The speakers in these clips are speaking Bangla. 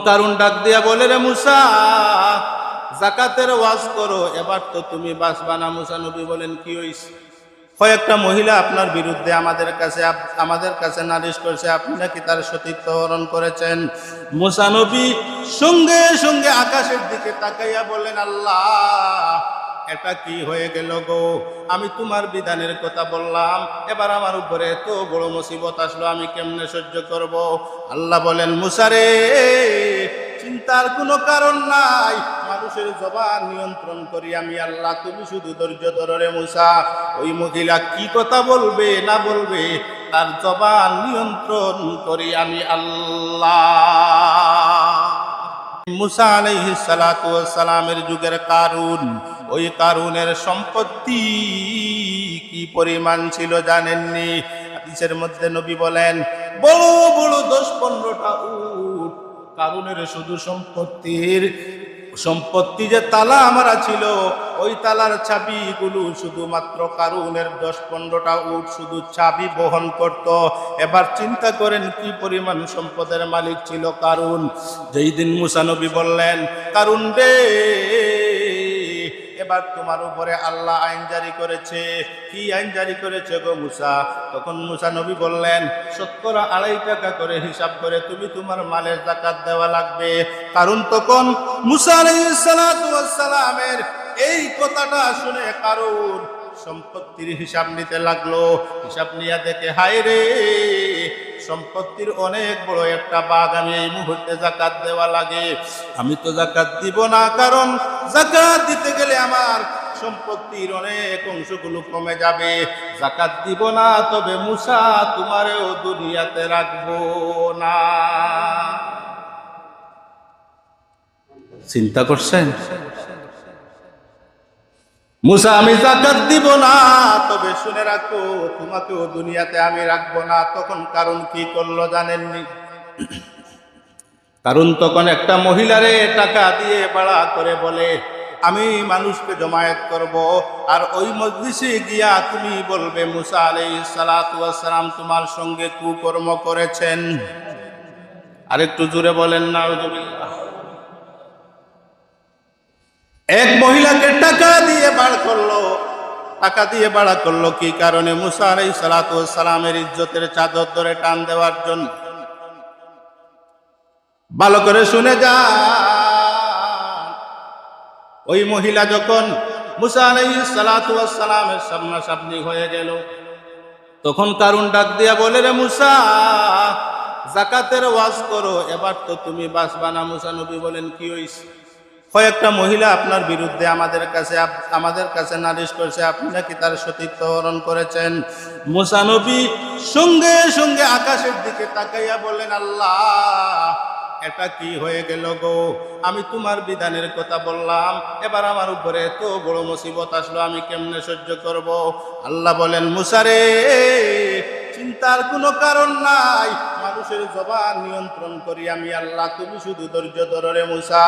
কারুন ডাক দিয়া বলে, রে মুসা, যাকাতের ওয়াজ করো, এবার তো তুমি বাঁচবা না। মুসা নবী বলেন, কি হইছে? কয়েকটা মহিলা আপনার বিরুদ্ধে আমাদের কাছে নালিশ করেছে, আপনি নাকি তার সতীত্ব হরণ করেছেন। মুসা নবী সঙ্গে সঙ্গে আকাশের দিকে তাকাইয়া বলেন, আল্লাহ, এটা কি হয়ে গেল গো? আমি তোমার বিধানের কথা বললাম, এবার আমার উপরে এত বড় মুসিবত আসলো, আমি কেমনে সহ্য করব? আল্লাহ বলেন, মুসা রে, চিন্তার কোনো কারণ নাই, মানুষের জবান নিয়ন্ত্রণ করি আমি আল্লাহ, তুমি শুধু ধৈর্য ধরো রে মুসা। ওই মহিলা কি কথা বলবে না বলবে, তার জবান নিয়ন্ত্রণ করি আমি আল্লাহ। মুসা আলাইহিস সালাতু ওয়াস সালামের যুগের কারুন, ওই কারুনের সম্পত্তি কি পরিমাণ ছিল জানেননি? হাদিসের মধ্যে নবী বলেন, বড় বড় 10-15টা উট। কারুনের শুধু সম্পত্তি যে তালা মারা ছিল, ওই তালার চাবিগুলো শুধুমাত্র কারুনের 10-15টা উট শুধু চাবি বহন করত। এবার চিন্তা করেন কি পরিমাণ সম্পদের মালিক ছিল কারুন। যেই দিন মুসা নবী বললেন, কারুন রে, এবার তোমার উপরে আল্লাহ আইন জারি করেছে। কি আইন জারি করেছে গো মুসা? তখন মুসা নবী বললেন, শতকরা 2.5 টাকা করে হিসাব করে তুমি তোমার মালের যাকাত দেওয়া লাগবে। কারণ তখন মুসা আলাইহিস সালাতু ওয়াস সালামের এই কথাটা শুনে কারুন সম্পত্তির হিসাব নিতে লাগলো। হিসাব নিয়ে দেখে, হায় রে, সম্পত্তির অনেক বড় একটা ভাগ আমি এই মুহূর্তে যাকাত দেওয়া লাগে। আমি তো যাকাত দিব না, কারণ যাকাত দিতে গেলে আমার সম্পত্তির অনেক অংশগুলো কমে যাবে। যাকাত দিব না, তবে মুসা তোমারেও দুনিয়াতে রাখবো না। চিন্তা করছেন? মুসা, আমি যাকাত দিব না, তবে শুনে রাখো, তোমাকেও দুনিয়াতে আমি রাখবো না। তখন কারণ কি করলো জানেননি? কারণ তখন একটা মহিলারে টাকা দিয়ে ভাড়া করে বলে, আমি মানুষকে জমায়েত করব, আর ওই মজলিসে গিয়া তুমি বলবে মুসা আলাইহিস সালাতু ওয়াস সালাম তোমার সঙ্গে কুকর্ম করেছেন। আরেকটু জোরে বলেন নাউজুবিল্লাহ। এক মহিলাকে টাকা দিয়ে ভাড়া করলো কি কারণে? মুসা আলাইহিস সালাতু ওয়াস সালামের ইজ্জতের চাদর ধরে টান দেওয়ার জন্য। ভালো করে শুনে যান, ওই মহিলা যখন মুসা আলাইহিস সালাতু ওয়াস সালামের সামনাসামনি হয়ে গেল, তখন কারুন ডাক দিয়া বলে, রে মুসা, যাকাতের ওয়াজ করো, এবার তো তুমি বাঁচবা না। মুসা নবী বলেন, কি হইছে? কয়েকটা মহিলা আপনার বিরুদ্ধে আমাদের কাছে নালিশ করেছে, আপনি নাকি তার সতীত্ব হরণ করেছেন। মুসা নবী সঙ্গে সঙ্গে আকাশের দিকে তাকাইয়া বলেন, আল্লাহ, এটা কি হয়ে গেল গো? আমি তোমার বিধানের কথা বললাম, এবার আমার উপরে এত বড় মুসিবত আসলো, আমি কেমনে সহ্য করব? আল্লাহ বলেন, মুসা রে, চিন্তার কোনো কারণ নাই, মানুষের জবান নিয়ন্ত্রণ করি আমি আল্লাহ, তুমি শুধু ধৈর্য ধরো রে মুসা।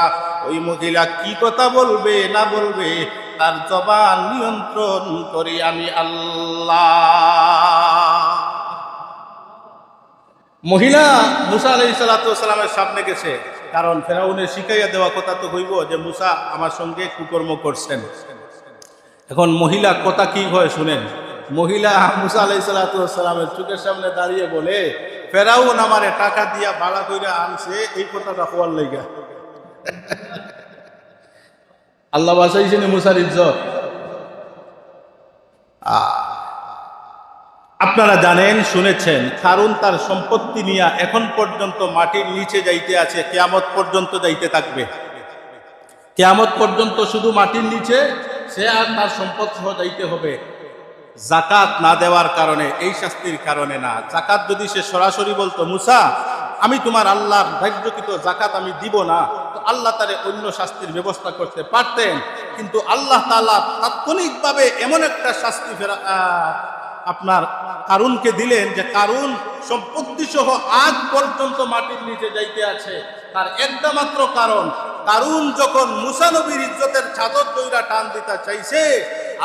ওই মহিলা কি কথা বলবে না বলবে, তার জবান নিয়ন্ত্রণ করি আমি আল্লাহ। মহিলা মুসা আলাইহিস সালাতু ওয়াস সালামের সামনে গেছে, কারণ ফেরাউনের শিখাইয়া দেওয়া কথা তো হইব যে মুসা আমার সঙ্গে কুকর্ম করছেন। এখন মহিলা কথা কি হয় শুনেন। মহিলা মুসা আলাইহিস সালাতু ওয়াস সালামের চোখের সামনে দাঁড়িয়ে বলে, ফেরাউন আমারে টাকা দিয়া ভাড়া কইরা আনছে এই কথাটা হওয়ার লাইগা। আল্লাহ বাঁচাইছেন মুসার ইজ্জত। আপনারা জানেন, শুনেছেন, কারণ তার সম্পত্তি নিয়ে এখন পর্যন্ত মাটির নিচে যাইতে আছে, কিয়ামত পর্যন্ত যাইতে থাকবে। কিয়ামত পর্যন্ত শুধু মাটির নিচে সে আর তার সম্পদ সহ যাইতে হবে। যাকাত না দেওয়ার কারণে, এই শাস্তির কারণে না। যাকাত যদি সে সরাসরি বলতো, মুসা, আমি তোমার আল্লাহর ধার্যকৃত যাকাত আমি দিব না, তো আল্লাহ তারে অন্য শাস্তির ব্যবস্থা করতে পারতেন। কিন্তু আল্লাহ তাআলা তাৎক্ষণিকভাবে এমন একটা শাস্তি আপনার কারুনকে দিলেন যে কারুন সম্পত্তি সহ আজ পর্যন্ত মাটির নিচে যাইতে আছে। তার একটা মাত্র কারণ, কারুন যখন মুসা নবীর ইজ্জতের চাদর দইরা টান দিতে চাইছে,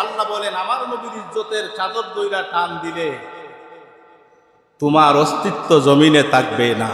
আল্লাহ বলেন, আমার নবীর ইজ্জতের চাদর দইরা টান দিলে তোমার অস্তিত্ব জমিনে থাকবে না।